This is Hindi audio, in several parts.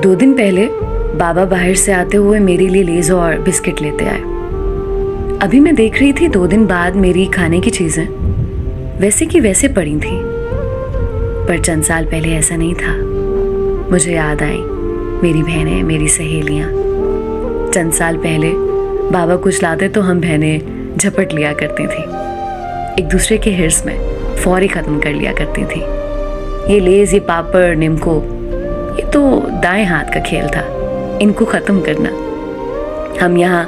2 दिन पहले बाबा बाहर से आते हुए मेरे लिए लेज और बिस्किट लेते आए। अभी मैं देख रही थी 2 दिन बाद मेरी खाने की चीजें वैसे की वैसे पड़ी थी, पर चंद साल पहले ऐसा नहीं था। मुझे याद आई मेरी बहनें, मेरी सहेलियां। चंद साल पहले बाबा कुछ लाते तो हम बहनें झपट लिया करती थी, एक दूसरे के हिर्स में फौरी खत्म कर लिया करती थी। ये लेज, ये पापड़, निम्को, ये तो दाएं हाथ का खेल था, इनको खत्म करना। हम यहाँ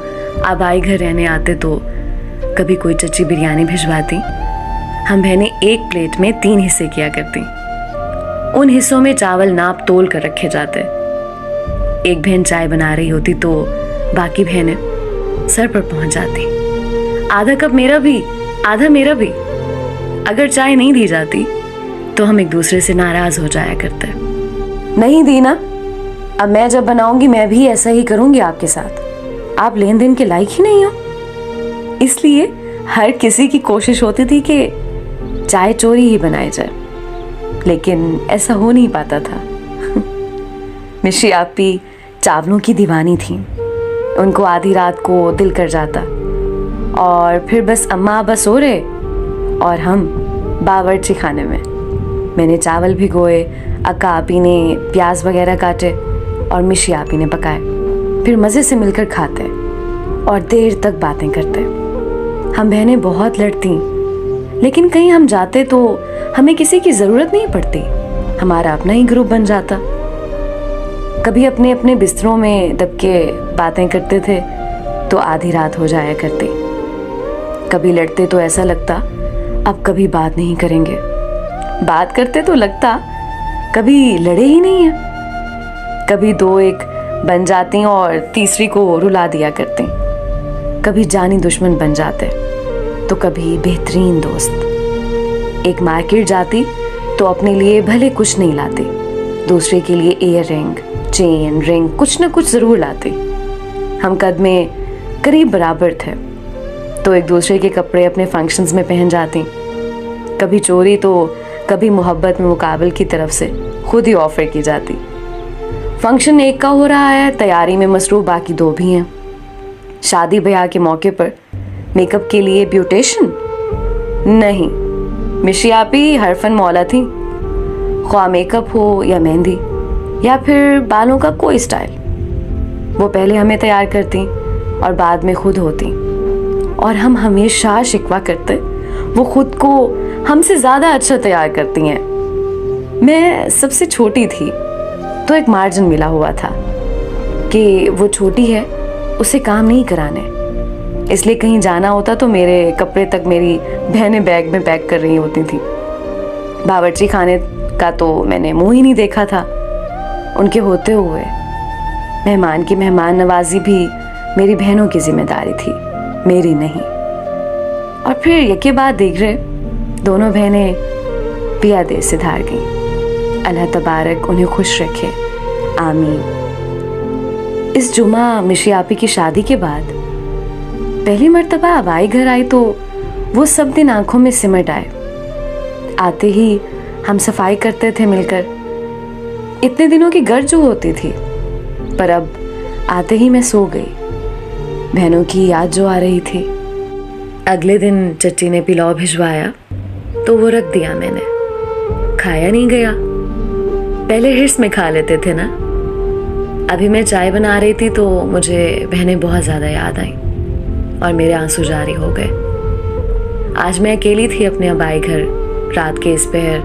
आबाई घर रहने आते तो कभी कोई चच्ची बिरयानी भिजवाती, हम बहनें एक प्लेट में 3 हिस्से किया करती। उन हिस्सों में चावल नाप तोल कर रखे जाते। एक बहन चाय बना रही होती तो बाकी बहनें सर पर पहुंच जाती। आधा कप मेरा भी, आधा मेरा भी। अगर चाय नहीं दी जाती तो हम एक दूसरे से नाराज हो जाया करते। नहीं दी ना, अब मैं जब बनाऊंगी मैं भी ऐसा ही करूंगी आपके साथ। आप लेन देन के लायक ही नहीं हो। इसलिए हर किसी की कोशिश होती थी कि चाय चोरी ही बनाई जाए, लेकिन ऐसा हो नहीं पाता था। मिशी आपी चावलों की दीवानी थी। उनको आधी रात को दिल कर जाता और फिर बस अम्मा बस सो रहे और हम बावर्ची खाने में। मैंने चावल भिगोए, अक्का आपी ने प्याज वगैरह काटे और मिशी आपी ने पकाए। फिर मज़े से मिलकर खाते और देर तक बातें करते। हम बहनें बहुत लड़ती, लेकिन कहीं हम जाते तो हमें किसी की ज़रूरत नहीं पड़ती, हमारा अपना ही ग्रुप बन जाता। कभी अपने अपने बिस्तरों में दब के बातें करते थे तो आधी रात हो जाया करती। कभी लड़ते तो ऐसा लगता अब कभी बात नहीं करेंगे, बात करते तो लगता कभी लड़े ही नहीं है। कभी 2-1 बन जाती और तीसरी को रुला दिया करती। कभी जानी दुश्मन बन जाते तो कभी बेहतरीन दोस्त। एक मार्केट जाती तो अपने लिए भले कुछ नहीं लाती, दूसरे के लिए ईयर रिंग, चेन, रिंग कुछ न कुछ ज़रूर लाती। हम कद में करीब बराबर थे तो एक दूसरे के कपड़े अपने फंक्शंस में पहन जाती। कभी चोरी तो कभी मोहब्बत में मुकाबल की तरफ से खुद ही ऑफर की जाती। फंक्शन एक का हो रहा है, तैयारी में मसरूफ बाकी 2 भी हैं। शादी ब्याह के मौके पर मेकअप के लिए ब्यूटिशियन नहीं, मिशी आपी हर फन मौला थी। ख्वाह मेकअप हो या मेहंदी या फिर बालों का कोई स्टाइल, वो पहले हमें तैयार करती और बाद में खुद होती। और हम हमेशा शिकवा करते वो खुद को हमसे ज़्यादा अच्छा तैयार करती हैं। मैं सबसे छोटी थी तो एक मार्जिन मिला हुआ था कि वो छोटी है, उसे काम नहीं कराने, इसलिए कहीं जाना होता तो मेरे कपड़े तक मेरी बहनें बैग में पैक कर रही होती थी। बावर्ची खाने का तो मैंने मुंह ही नहीं देखा था उनके होते हुए। मेहमान की मेहमान नवाजी भी मेरी बहनों की जिम्मेदारी थी, मेरी नहीं। और फिर यके बाद देख रहे दोनों बहनें पिया देश से धार गईं। अल्लाह तबारक उन्हें खुश रखे, आमीन। इस जुमा मिशी आपी की शादी के बाद पहली मर्तबा आबाई घर आई तो वो सब दिन आंखों में सिमट आए। आते ही हम सफाई करते थे मिलकर। इतने दिनों की गर्ज जो होती थी, पर अब आते ही मैं सो गई। बहनों की याद जो आ रही थी। अगले दिन चच्ची ने पिलाव भिजवाया तो वो रख दिया मैंने, खाया नहीं गया। पहले हिर्स में खा लेते थे ना। अभी मैं चाय बना रही थी तो मुझे बहनें बहुत ज़्यादा याद आई और मेरे आंसू जारी हो गए। आज मैं अकेली थी अपने आबाई घर रात के इस पहर